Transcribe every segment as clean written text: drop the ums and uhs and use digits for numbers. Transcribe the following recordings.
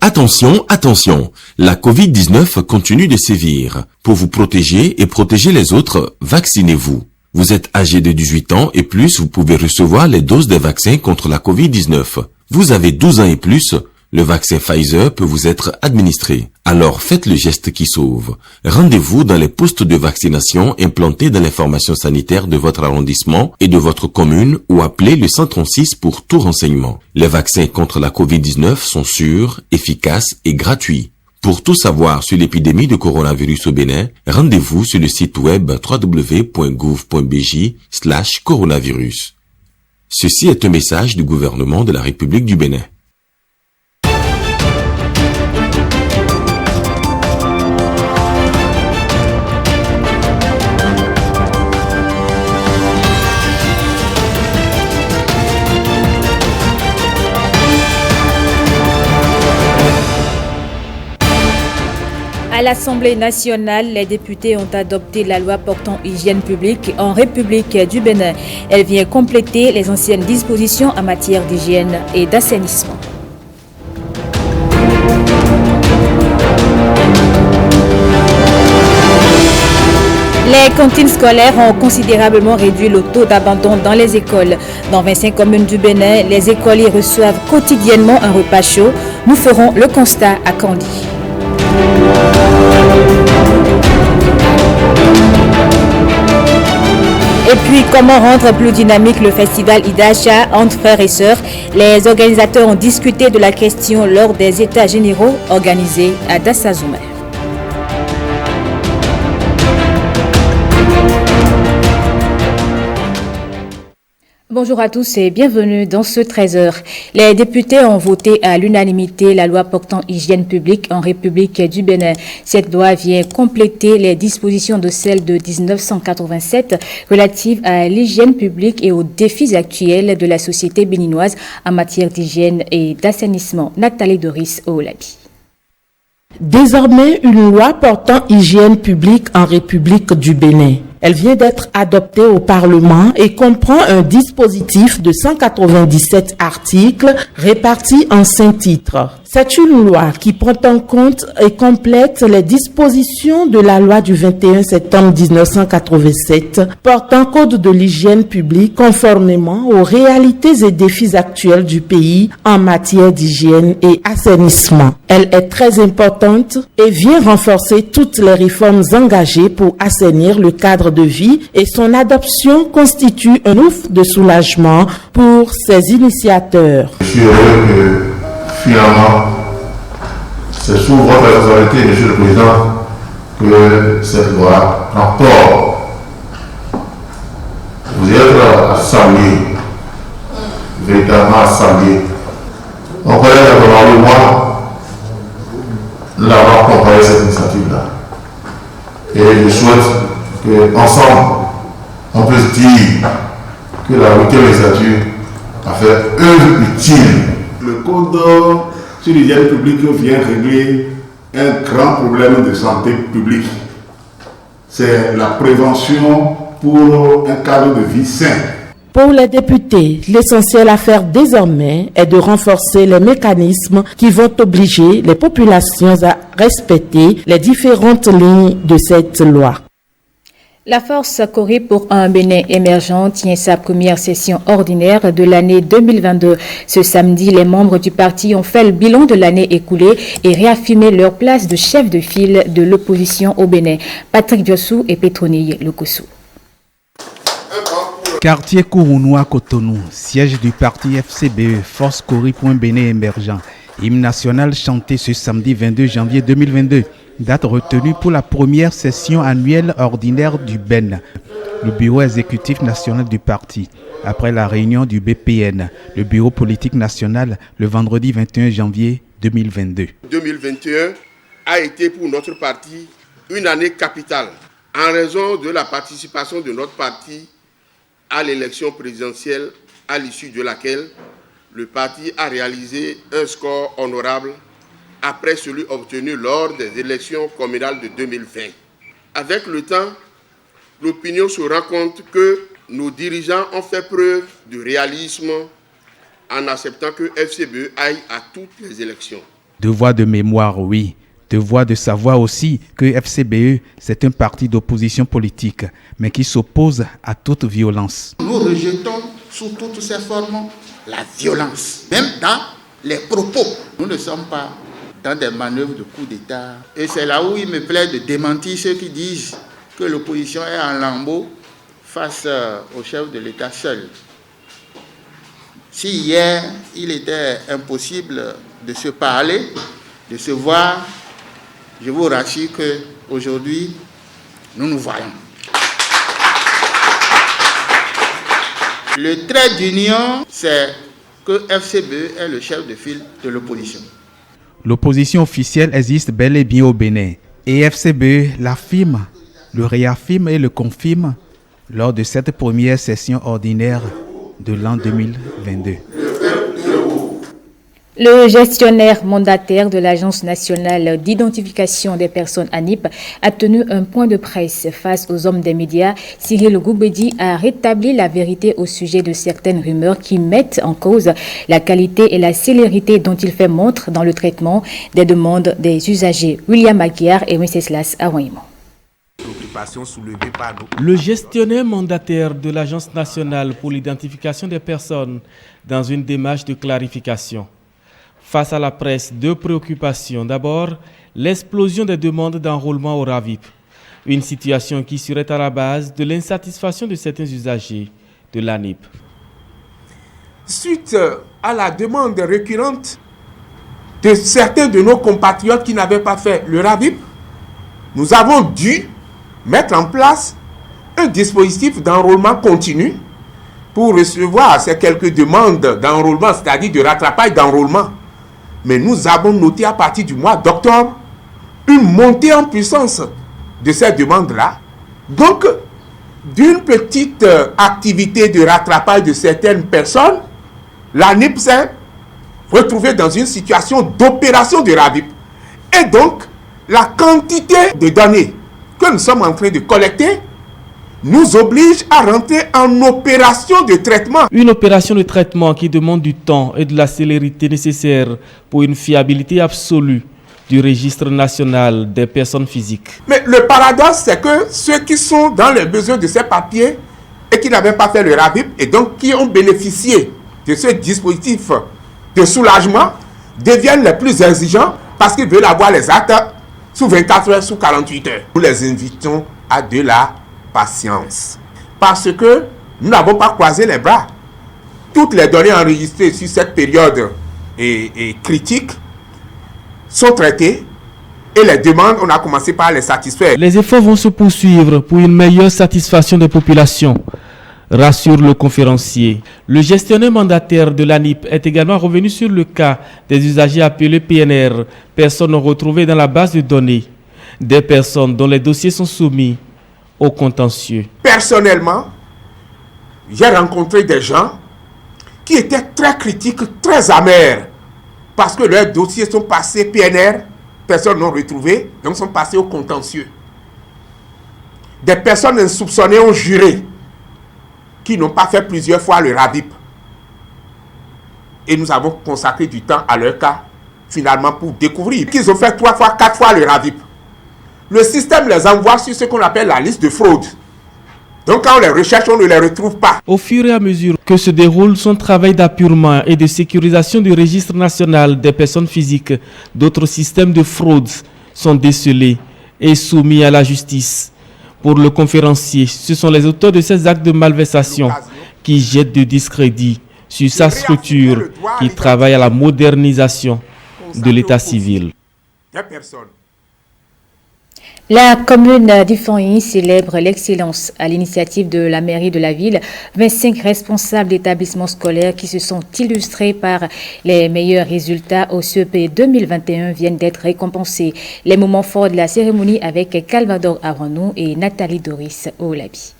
Attention, attention, la Covid-19 continue de sévir. Pour vous protéger et protéger les autres, vaccinez-vous. Vous êtes âgé de 18 ans et plus, vous pouvez recevoir les doses des vaccins contre la Covid-19. Vous avez 12 ans et plus, le vaccin Pfizer peut vous être administré. Alors faites le geste qui sauve. Rendez-vous dans les postes de vaccination implantés dans l'information sanitaire de votre arrondissement et de votre commune ou appelez le 136 pour tout renseignement. Les vaccins contre la Covid-19 sont sûrs, efficaces et gratuits. Pour tout savoir sur l'épidémie de coronavirus au Bénin, rendez-vous sur le site web www.gouv.bj/coronavirus. Ceci est un message du gouvernement de la République du Bénin. À l'Assemblée nationale, les députés ont adopté la loi portant hygiène publique en République du Bénin. Elle vient compléter les anciennes dispositions en matière d'hygiène et d'assainissement. Les cantines scolaires ont considérablement réduit le taux d'abandon dans les écoles. Dans 25 communes du Bénin, les écoliers reçoivent quotidiennement un repas chaud. Nous ferons le constat à Kandy. Et puis, comment rendre plus dynamique le festival Idacha entre frères et sœurs? Les organisateurs ont discuté de la question lors des états généraux organisés à Dassazoumé. Bonjour à tous et bienvenue dans ce 13h. Les députés ont voté à l'unanimité la loi portant hygiène publique en République du Bénin. Cette loi vient compléter les dispositions de celle de 1987 relatives à l'hygiène publique et aux défis actuels de la société béninoise en matière d'hygiène et d'assainissement. Nathalie Doris Oulabi. Désormais, une loi portant hygiène publique en République du Bénin. Elle vient d'être adoptée au Parlement et comprend un dispositif de 197 articles répartis en 5 titres. C'est une loi qui prend en compte et complète les dispositions de la loi du 21 septembre 1987 portant code de l'hygiène publique conformément aux réalités et défis actuels du pays en matière d'hygiène et assainissement. Elle est très importante et vient renforcer toutes les réformes engagées pour assainir le cadre de vie et son adoption constitue un ouf de soulagement pour ses initiateurs. Je suis heureux que finalement, c'est sous votre responsabilité, Monsieur le Président, que cette loi prend corps. Vous êtes à saluer, véritablement à saluer. Mon collègue a demandé, moi, d'avoir comparé cette initiative-là. Et je souhaite qu'ensemble, on peut se dire que la 8e législature a fait œuvre utile. Le code sur l'hygiène publique vient régler un grand problème de santé publique. C'est la prévention pour un cadre de vie sain. Pour les députés, l'essentiel à faire désormais est de renforcer les mécanismes qui vont obliger les populations à respecter les différentes lignes de cette loi. La Force Corée pour un Bénin émergent tient sa première session ordinaire de l'année 2022. Ce samedi, les membres du parti ont fait le bilan de l'année écoulée et réaffirmé leur place de chef de file de l'opposition au Bénin. Patrick Diossou et Pétronier Lokossou. Quartier Kourounoua Cotonou, siège du parti FCBE, Force Corée pour un Bénin émergent. Hymne national chanté ce samedi 22 janvier 2022. Date retenue pour la première session annuelle ordinaire du BEN, le bureau exécutif national du parti, après la réunion du BPN, le bureau politique national, le vendredi 21 janvier 2022. 2021 a été pour notre parti une année capitale en raison de la participation de notre parti à l'élection présidentielle à l'issue de laquelle le parti a réalisé un score honorable après celui obtenu lors des élections communales de 2020. Avec le temps, l'opinion se rend compte que nos dirigeants ont fait preuve de réalisme en acceptant que FCBE aille à toutes les élections. Devoir de mémoire, oui. Devoir de savoir aussi que FCBE, c'est un parti d'opposition politique, mais qui s'oppose à toute violence. Nous rejetons sous toutes ses formes la violence, même dans les propos. Nous ne sommes pas dans des manœuvres de coup d'État. Et c'est là où il me plaît de démentir ceux qui disent que l'opposition est en lambeaux face au chef de l'État seul. Si hier, il était impossible de se parler, de se voir, je vous rassure qu'aujourd'hui, nous nous voyons. Le trait d'union, c'est que FCBE est le chef de file de l'opposition. L'opposition officielle existe bel et bien au Bénin. Et FCBE l'affirme, le réaffirme et le confirme lors de cette première session ordinaire de l'an 2022. Le gestionnaire mandataire de l'Agence nationale d'identification des personnes ANIP a tenu un point de presse face aux hommes des médias. Cyril Goubedi a rétabli la vérité au sujet de certaines rumeurs qui mettent en cause la qualité et la célérité dont il fait montre dans le traitement des demandes des usagers. William Aguiar et Wenceslas Aouaïmo. Le gestionnaire mandataire de l'Agence nationale pour l'identification des personnes dans une démarche de clarification. Face à la presse, deux préoccupations. D'abord, l'explosion des demandes d'enrôlement au RAVIP. Une situation qui serait à la base de l'insatisfaction de certains usagers de l'ANIP. Suite à la demande récurrente de certains de nos compatriotes qui n'avaient pas fait le RAVIP, nous avons dû mettre en place un dispositif d'enrôlement continu pour recevoir ces quelques demandes d'enrôlement, c'est-à-dire de rattrapage d'enrôlement. Mais nous avons noté à partir du mois d'octobre une montée en puissance de ces demandes-là. Donc, d'une petite activité de rattrapage de certaines personnes, l'ANIP s'est retrouvée dans une situation d'opération de RAVIP. Et donc, la quantité de données que nous sommes en train de collecter nous oblige à rentrer en opération de traitement. Une opération de traitement qui demande du temps et de la célérité nécessaire pour une fiabilité absolue du registre national des personnes physiques. Mais le paradoxe, c'est que ceux qui sont dans les besoins de ces papiers et qui n'avaient pas fait le RAVIP et donc qui ont bénéficié de ce dispositif de soulagement deviennent les plus exigeants parce qu'ils veulent avoir les actes sous 24 heures, sous 48 heures. Nous les invitons à de la patience. Parce que nous n'avons pas croisé les bras. Toutes les données enregistrées sur cette période et critique sont traitées et les demandes, on a commencé par les satisfaire. Les efforts vont se poursuivre pour une meilleure satisfaction des populations, rassure le conférencier. Le gestionnaire mandataire de l'ANIP est également revenu sur le cas des usagers appelés PNR, personnes retrouvées dans la base de données, des personnes dont les dossiers sont soumis au contentieux. Personnellement, j'ai rencontré des gens qui étaient très critiques, très amers, parce que leurs dossiers sont passés PNR, personnes non retrouvées, donc sont passés au contentieux. Des personnes insoupçonnées ont juré qui n'ont pas fait plusieurs fois le RAVIP. Et nous avons consacré du temps à leur cas, finalement, pour découvrir qu'ils ont fait 3 fois, 4 fois le RAVIP. Le système les envoie sur ce qu'on appelle la liste de fraude. Donc quand on les recherche, on ne les retrouve pas. Au fur et à mesure que se déroule son travail d'appurement et de sécurisation du registre national des personnes physiques, d'autres systèmes de fraude sont décelés et soumis à la justice. Pour le conférencier, ce sont les auteurs de ces actes de malversation qui jettent du discrédit sur sa structure qui travaille à la modernisation de l'état civil. La commune d'Ifanyi célèbre l'excellence à l'initiative de la mairie de la ville. 25 responsables d'établissements scolaires qui se sont illustrés par les meilleurs résultats au CEP 2021 viennent d'être récompensés. Les moments forts de la cérémonie avec Calvador Aronou et Nathalie Doris Olabi.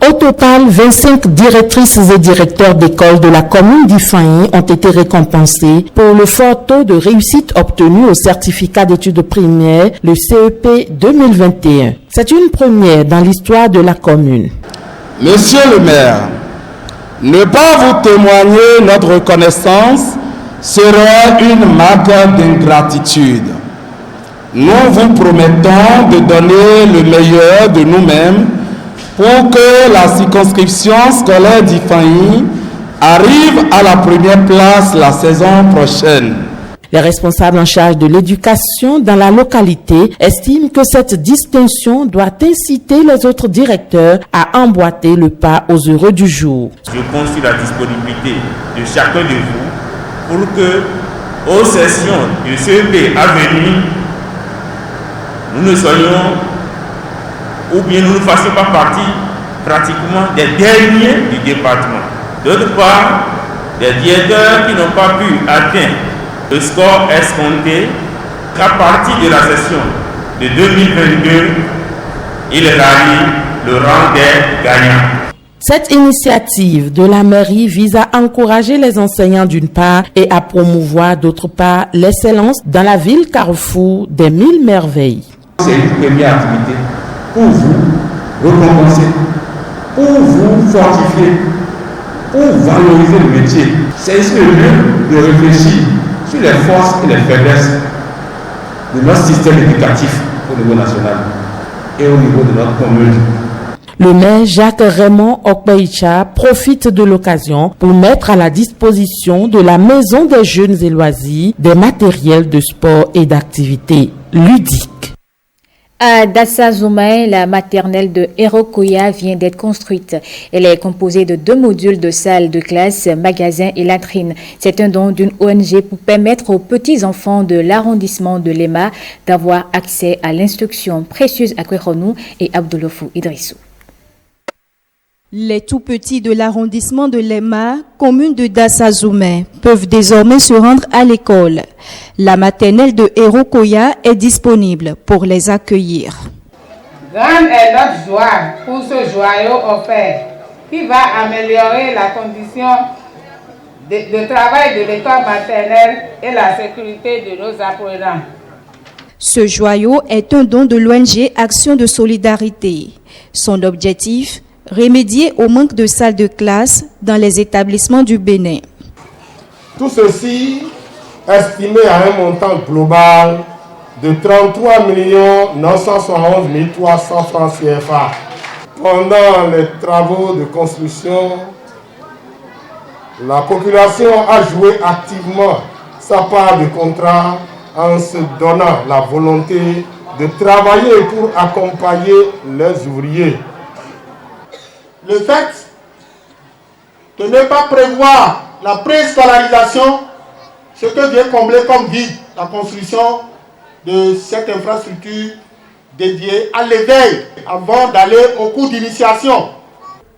Au total, 25 directrices et directeurs d'école de la commune d'Ifanyi ont été récompensés pour le fort taux de réussite obtenu au certificat d'études primaires, le CEP 2021. C'est une première dans l'histoire de la commune. Monsieur le maire, ne pas vous témoigner notre reconnaissance, serait une marque d'ingratitude. Nous vous promettons de donner le meilleur de nous-mêmes pour que la circonscription scolaire d'Ifani arrive à la première place la saison prochaine. Les responsables en charge de l'éducation dans la localité estiment que cette distinction doit inciter les autres directeurs à emboîter le pas aux heureux du jour. Je compte sur la disponibilité de chacun de vous pour que, aux sessions de CEP à venir, nous ne soyons, ou bien nous ne fassions pas partie pratiquement des derniers du département. D'autre part, des directeurs qui n'ont pas pu atteindre le score escompté qu'à partir de la session de 2022, il rallie le rang des gagnants. Cette initiative de la mairie vise à encourager les enseignants d'une part et à promouvoir d'autre part l'excellence dans la ville carrefour des 1000 merveilles. C'est une première activité pour vous récompenser, pour vous fortifier, pour valoriser le métier. C'est ici le lieu de réfléchir sur les forces et les faiblesses de notre système éducatif au niveau national et au niveau de notre commune. Le maire Jacques-Raymond Okpeicha profite de l'occasion pour mettre à la disposition de la Maison des Jeunes et Loisirs des matériels de sport et d'activités ludiques. À Dassa-Zoumaï, la maternelle de Hérokoya vient d'être construite. Elle est composée de 2 modules de salles de classe, magasins et latrines. C'est un don d'une ONG pour permettre aux petits-enfants de l'arrondissement de Lema d'avoir accès à l'instruction. Précieuse Akweronou et Abdoulofou Idrissou. Les tout-petits de l'arrondissement de Lema, commune de Dassa-Zoumaï, peuvent désormais se rendre à l'école. La maternelle de Hérokoya est disponible pour les accueillir. Grande est notre joie pour ce joyau offert qui va améliorer la condition de travail de l'école maternelle et la sécurité de nos apprenants. Ce joyau est un don de l'ONG Action de Solidarité. Son objectif, remédier au manque de salles de classe dans les établissements du Bénin. Tout ceci estimé à un montant global de 33 971 300 francs CFA. Pendant les travaux de construction, la population a joué activement sa part de contrat en se donnant la volonté de travailler pour accompagner les ouvriers. Le fait de ne pas prévoir la préscolarisation, ce que vient combler comme vide la construction de cette infrastructure dédiée à l'éveil avant d'aller au cours d'initiation.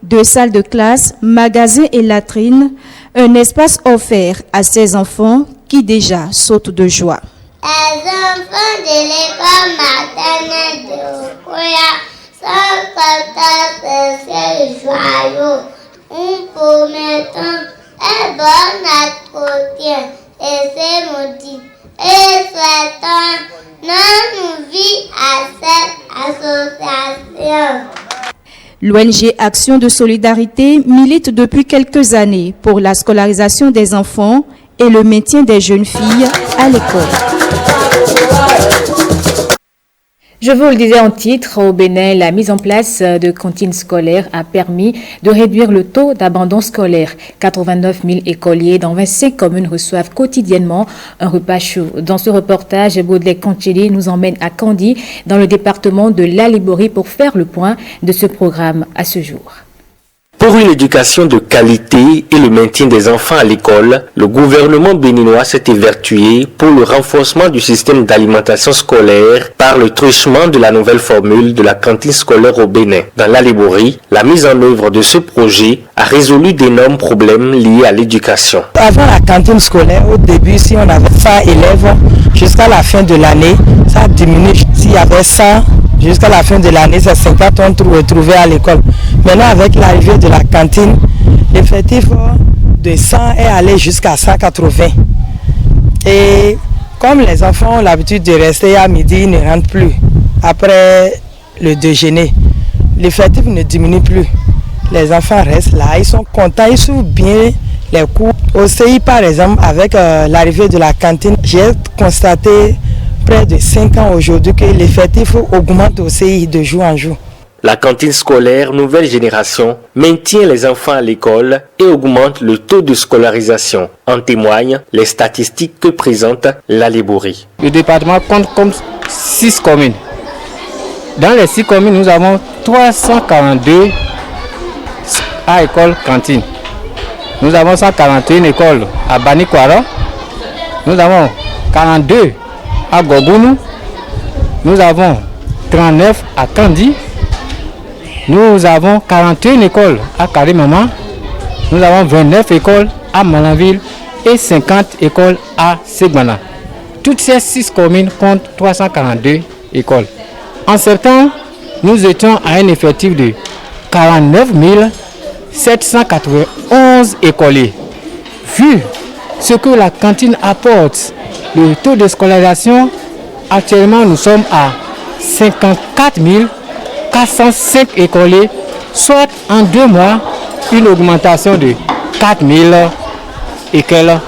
2 salles de classe, magasins et latrines, un espace offert à ces enfants qui déjà sautent de joie. Les enfants de l'école maternelle de Okoya sont contents de ce joyau. Nous promettons un bon entretien et c'est maudit. Et souhaitons longue vie à cette association. L'ONG Action de Solidarité milite depuis quelques années pour la scolarisation des enfants et le maintien des jeunes filles à l'école. Je vous le disais en titre, au Bénin, la mise en place de cantines scolaires a permis de réduire le taux d'abandon scolaire. 89 000 écoliers dans 25 communes reçoivent quotidiennement un repas chaud. Dans ce reportage, Baudelaire Kanchili nous emmène à Kandi, dans le département de l'Aliborie, pour faire le point de ce programme à ce jour. Pour une éducation de qualité et le maintien des enfants à l'école, le gouvernement béninois s'est évertué pour le renforcement du système d'alimentation scolaire par le truchement de la nouvelle formule de la cantine scolaire au Bénin. Dans l'Aliborie, la mise en œuvre de ce projet a résolu d'énormes problèmes liés à l'éducation. Avant la cantine scolaire, au début, si on avait 100 élèves, jusqu'à la fin de l'année, ça a diminué. S'il y avait 100, jusqu'à la fin de l'année, c'est 50 on retrouvait à l'école. Maintenant, avec l'arrivée de la cantine, l'effectif de 100 est allé jusqu'à 180. Et comme les enfants ont l'habitude de rester à midi, ils ne rentrent plus après le déjeuner. L'effectif ne diminue plus. Les enfants restent là, ils sont contents, ils suivent bien les cours. Au CI, par exemple, avec l'arrivée de la cantine, j'ai constaté près de 5 ans aujourd'hui que l'effectif augmente au CI de jour en jour. La cantine scolaire nouvelle génération maintient les enfants à l'école et augmente le taux de scolarisation. En témoignent les statistiques que présente l'Alébourie. Le département compte comme 6 communes. Dans les 6 communes, nous avons 342 à école cantine. Nous avons 141 écoles à Banikwara. Nous avons 42 à Gobounou. Nous avons 39 à Kandi. Nous avons 41 écoles à Karimama. Nous avons 29 écoles à Manaville et 50 écoles à Segbana. Toutes ces 6 communes comptent 342 écoles. En septembre, nous étions à un effectif de 49 791 écoliers. Vu ce que la cantine apporte, le taux de scolarisation, actuellement nous sommes à 54 405 écoliers, soit en 2 mois une augmentation de 4 000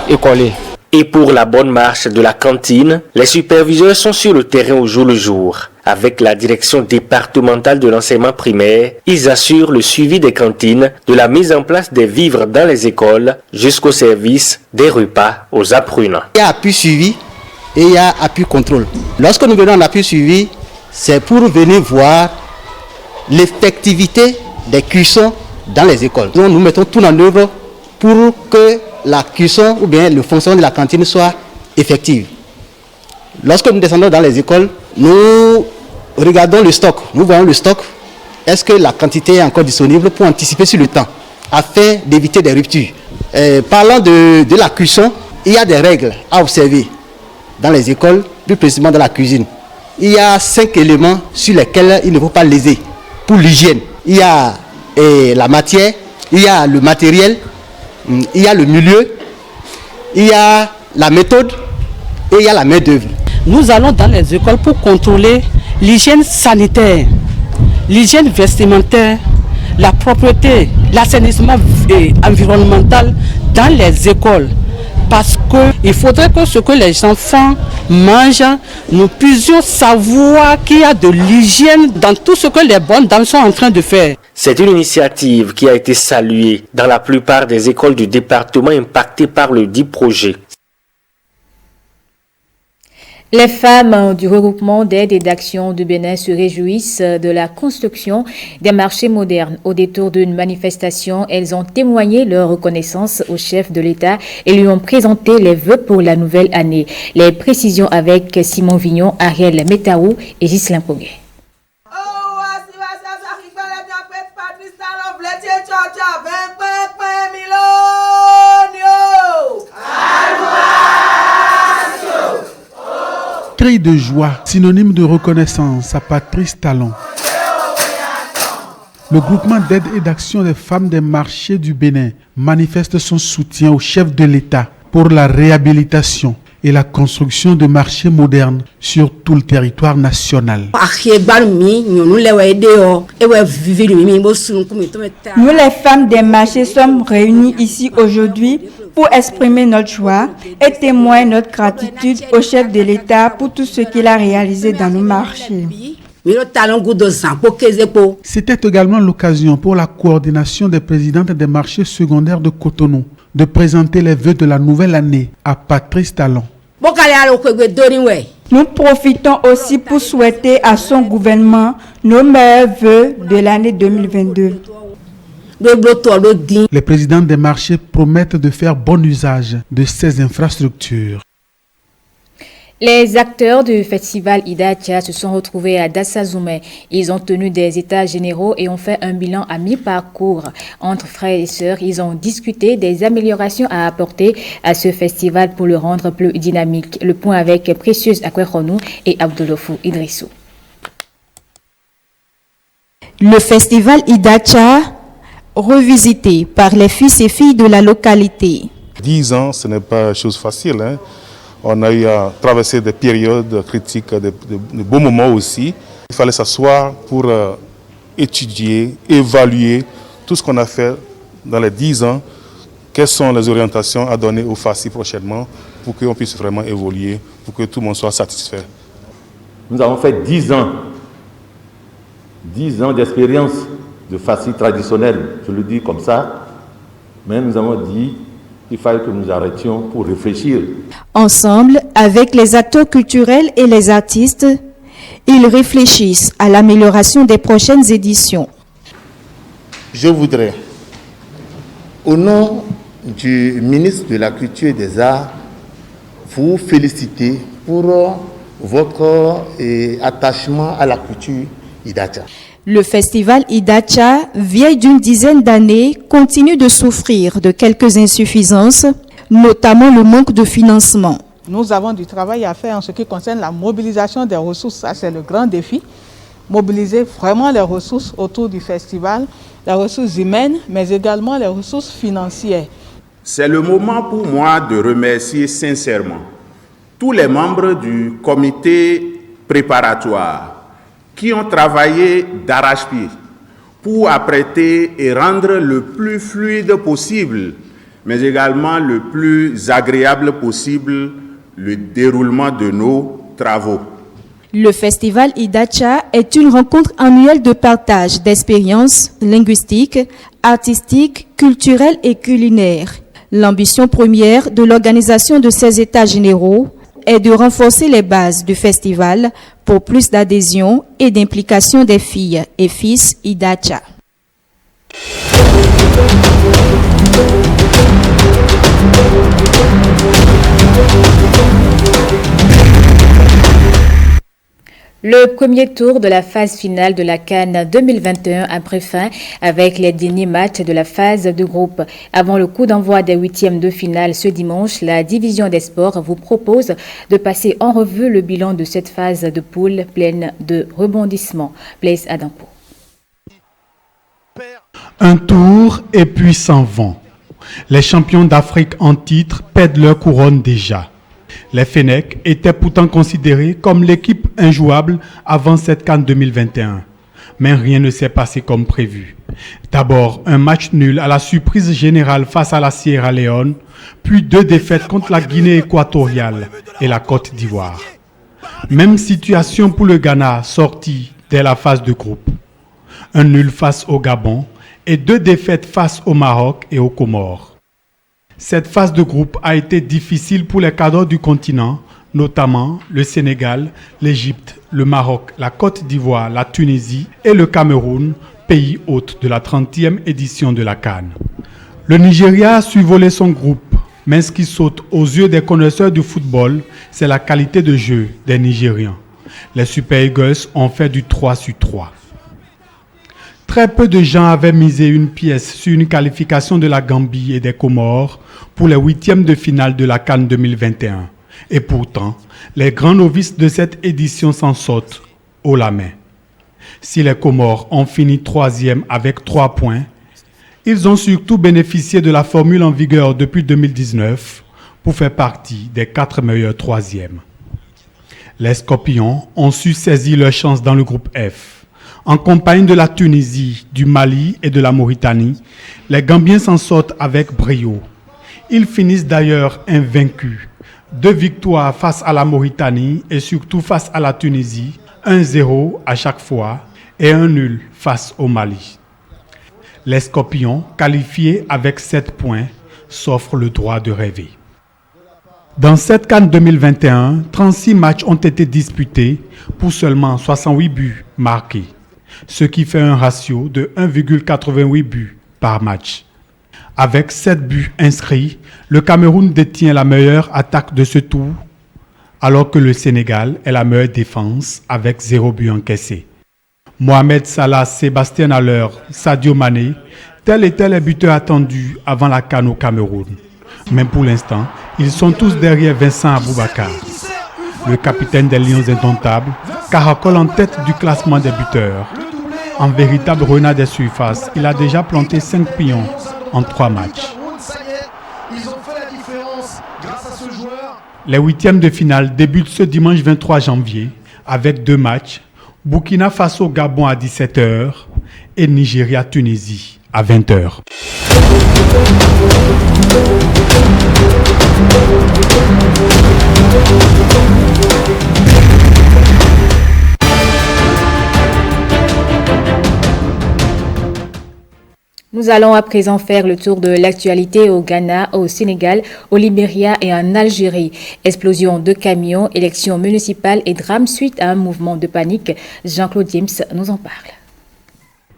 écoliers. Et pour la bonne marche de la cantine, les superviseurs sont sur le terrain au jour le jour. Avec la direction départementale de l'enseignement primaire, ils assurent le suivi des cantines, de la mise en place des vivres dans les écoles jusqu'au service des repas aux apprenants. Il y a appui suivi et il y a appui contrôle. Lorsque nous venons en appui suivi, c'est pour venir voir l'effectivité des cuissons dans les écoles. Donc nous mettons tout en œuvre pour que la cuisson ou bien le fonctionnement de la cantine soit effective. Lorsque nous descendons dans les écoles, nous regardons le stock. Nous voyons le stock. Est-ce que la quantité est encore disponible pour anticiper sur le temps afin d'éviter des ruptures. Parlant de la cuisson, il y a des règles à observer dans les écoles, plus précisément dans la cuisine. Il y a 5 éléments sur lesquels il ne faut pas léser pour l'hygiène. Il y a la matière, il y a le matériel, il y a le milieu, il y a la méthode et il y a la main-d'œuvre. Nous allons dans les écoles pour contrôler l'hygiène sanitaire, l'hygiène vestimentaire, la propreté, l'assainissement environnemental dans les écoles. Parce qu'il faudrait que ce que les enfants mangent, nous puissions savoir qu'il y a de l'hygiène dans tout ce que les bonnes dames sont en train de faire. C'est une initiative qui a été saluée dans la plupart des écoles du département impactées par le dit projet. Les femmes du regroupement d'aide et d'action du Bénin se réjouissent de la construction des marchés modernes. Au détour d'une manifestation, elles ont témoigné leur reconnaissance au chef de l'État et lui ont présenté les vœux pour la nouvelle année. Les précisions avec Simon Vignon, Ariel Metaou et Ghislain Poguet. Cri de joie, synonyme de reconnaissance à Patrice Talon. Le groupement d'aide et d'action des femmes des marchés du Bénin manifeste son soutien au chef de l'État pour la réhabilitation et la construction de marchés modernes sur tout le territoire national. Nous, les femmes des marchés, sommes réunies ici aujourd'hui pour exprimer notre joie et témoigner notre gratitude au chef de l'État pour tout ce qu'il a réalisé dans nos marchés. C'était également l'occasion pour la coordination des présidentes des marchés secondaires de Cotonou de présenter les vœux de la nouvelle année à Patrice Talon. Nous profitons aussi pour souhaiter à son gouvernement nos meilleurs vœux de l'année 2022. Les présidents des marchés promettent de faire bon usage de ces infrastructures. Les acteurs du festival Idacha se sont retrouvés à Dassazoumé. Ils ont tenu des états généraux et ont fait un bilan à mi-parcours. Entre frères et sœurs, ils ont discuté des améliorations à apporter à ce festival pour le rendre plus dynamique. Le point avec Précieuse Akweronou et Abdoulofou Idrissou. Le festival Idacha, revisité par les fils et filles de la localité. 10 ans, ce n'est pas chose facile, hein. On a eu à traverser des périodes critiques, de beaux moments aussi. Il fallait s'asseoir pour étudier, évaluer tout ce qu'on a fait dans les 10 ans, quelles sont les orientations à donner au FACI prochainement pour qu'on puisse vraiment évoluer, pour que tout le monde soit satisfait. Nous avons fait 10 ans d'expérience de FACI traditionnelle, je le dis comme ça, mais nous avons dit qu'il fallait que nous arrêtions pour réfléchir. Ensemble, avec les acteurs culturels et les artistes, ils réfléchissent à l'amélioration des prochaines éditions. Je voudrais, au nom du ministre de la Culture et des Arts, vous féliciter pour votre attachement à la culture Idacha. Le festival Idacha, vieille d'une dizaine d'années, continue de souffrir de quelques insuffisances, notamment le manque de financement. Nous avons du travail à faire en ce qui concerne la mobilisation des ressources. Ça, c'est le grand défi. Mobiliser vraiment les ressources autour du festival, les ressources humaines, mais également les ressources financières. C'est le moment pour moi de remercier sincèrement tous les membres du comité préparatoire qui ont travaillé d'arrache-pied pour apprêter et rendre le plus fluide possible, mais également le plus agréable possible, le déroulement de nos travaux. Le festival Idacha est une rencontre annuelle de partage d'expériences linguistiques, artistiques, culturelles et culinaires. L'ambition première de l'organisation de ces états généraux est de renforcer les bases du festival pour plus d'adhésion et d'implication des filles et fils Idacha. Le premier tour de la phase finale de la CAN 2021 a pris fin avec les derniers matchs de la phase de groupe. Avant le coup d'envoi des huitièmes de finale ce dimanche, la division des sports vous propose de passer en revue le bilan de cette phase de poule pleine de rebondissements. Blaise Adampo. Un tour et puis s'en vont. Les champions d'Afrique en titre perdent leur couronne déjà. Les Fennecs étaient pourtant considérés comme l'équipe injouable avant cette CAN 2021. Mais rien ne s'est passé comme prévu. D'abord, un match nul à la surprise générale face à la Sierra Leone, puis 2 défaites contre la Guinée équatoriale et la Côte d'Ivoire. Même situation pour le Ghana, sorti dès la phase de groupe. Un nul face au Gabon et 2 défaites face au Maroc et aux Comores. Cette phase de groupe a été difficile pour les cadres du continent, notamment le Sénégal, l'Égypte, le Maroc, la Côte d'Ivoire, la Tunisie et le Cameroun, pays hôte de la 30e édition de la CAN. Le Nigeria a su voler son groupe, mais ce qui saute aux yeux des connaisseurs du football, c'est la qualité de jeu des Nigérians. Les Super Eagles ont fait du 3-sur-3. Très peu de gens avaient misé une pièce sur une qualification de la Gambie et des Comores pour les huitièmes de finale de la CAN 2021. Et pourtant, les grands novices de cette édition s'en sortent haut la main. Si les Comores ont fini 3e avec 3 points, ils ont surtout bénéficié de la formule en vigueur depuis 2019 pour faire partie des 4 meilleurs 3e. Les Scorpions ont su saisir leur chance dans le groupe F. En compagnie de la Tunisie, du Mali et de la Mauritanie, les Gambiens s'en sortent avec brio. Ils finissent d'ailleurs invaincus. 2 victoires face à la Mauritanie et surtout face à la Tunisie, 1-0 à chaque fois et un nul face au Mali. Les Scorpions, qualifiés avec 7 points, s'offrent le droit de rêver. Dans cette CAN 2021, 36 matchs ont été disputés pour seulement 68 buts marqués, ce qui fait un ratio de 1,88 buts par match. Avec 7 buts inscrits, le Cameroun détient la meilleure attaque de ce tour, alors que le Sénégal est la meilleure défense avec 0 but encaissé. Mohamed Salah, Sébastien Haller, Sadio Mané, tels étaient les buteurs attendus avant la CAN au Cameroun. Mais pour l'instant, ils sont tous derrière Vincent Aboubakar. Le capitaine des Lions indomptables caracole en tête du classement des buteurs. En véritable renard des surfaces, il a déjà planté 5 pions en 3 matchs. Les huitièmes de finale débutent ce dimanche 23 janvier avec 2 matchs, Burkina Faso-Gabon à 17h et Nigeria-Tunisie à 20h. Nous allons à présent faire le tour de l'actualité au Ghana, au Sénégal, au Libéria et en Algérie. Explosion de camions, élections municipales et drame suite à un mouvement de panique. Jean-Claude James nous en parle.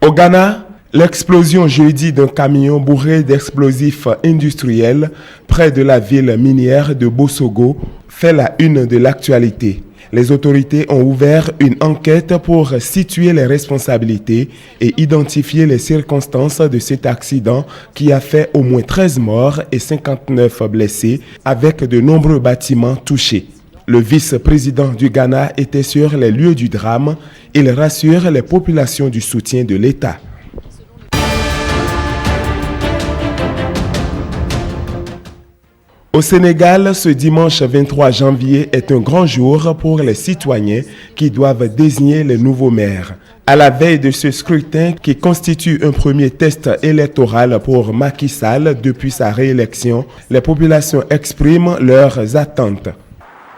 Au Ghana, l'explosion jeudi d'un camion bourré d'explosifs industriels près de la ville minière de Bosogo fait la une de l'actualité. Les autorités ont ouvert une enquête pour situer les responsabilités et identifier les circonstances de cet accident qui a fait au moins 13 morts et 59 blessés avec de nombreux bâtiments touchés. Le vice-président du Ghana était sur les lieux du drame. Il rassure les populations du soutien de l'État. Au Sénégal, ce dimanche 23 janvier est un grand jour pour les citoyens qui doivent désigner les nouveaux maires. À la veille de ce scrutin qui constitue un premier test électoral pour Macky Sall depuis sa réélection, les populations expriment leurs attentes.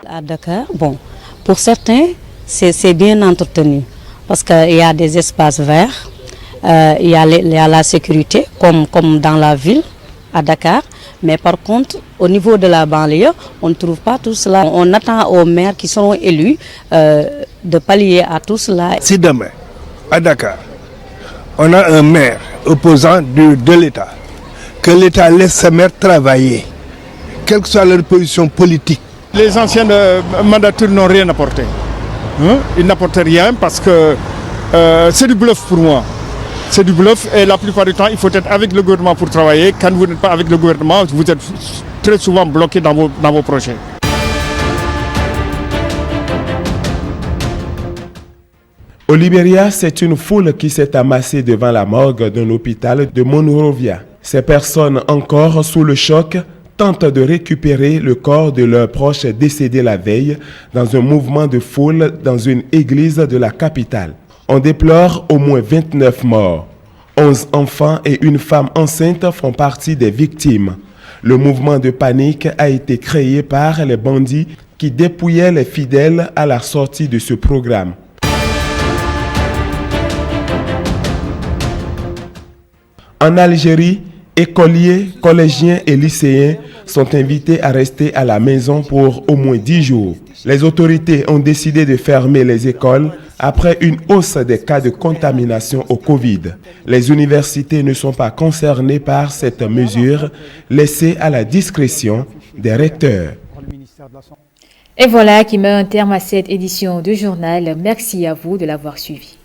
À Dakar, bon, pour certains, c'est bien entretenu parce qu'il y a des espaces verts, il y a la sécurité comme dans la ville à Dakar. Mais par contre, au niveau de la banlieue, on ne trouve pas tout cela. On attend aux maires qui seront élus de pallier à tout cela. Si demain, à Dakar, on a un maire opposant de l'État, que l'État laisse ces maires travailler, quelle que soit leur position politique. Les anciennes mandatures n'ont rien apporté. Ils n'apportent rien parce que c'est du bluff pour moi. C'est du bluff et la plupart du temps, il faut être avec le gouvernement pour travailler. Quand vous n'êtes pas avec le gouvernement, vous êtes très souvent bloqué dans vos projets. Au Libéria, c'est une foule qui s'est amassée devant la morgue d'un hôpital de Monrovia. Ces personnes, encore sous le choc, tentent de récupérer le corps de leurs proches décédés la veille dans un mouvement de foule dans une église de la capitale. On déplore au moins 29 morts. 11 enfants et une femme enceinte font partie des victimes. Le mouvement de panique a été créé par les bandits qui dépouillaient les fidèles à la sortie de ce programme. En Algérie, écoliers, collégiens et lycéens sont invités à rester à la maison pour au moins 10 jours. Les autorités ont décidé de fermer les écoles après une hausse des cas de contamination au Covid. Les universités ne sont pas concernées par cette mesure, laissée à la discrétion des recteurs. Et voilà qui met un terme à cette édition du journal. Merci à vous de l'avoir suivi.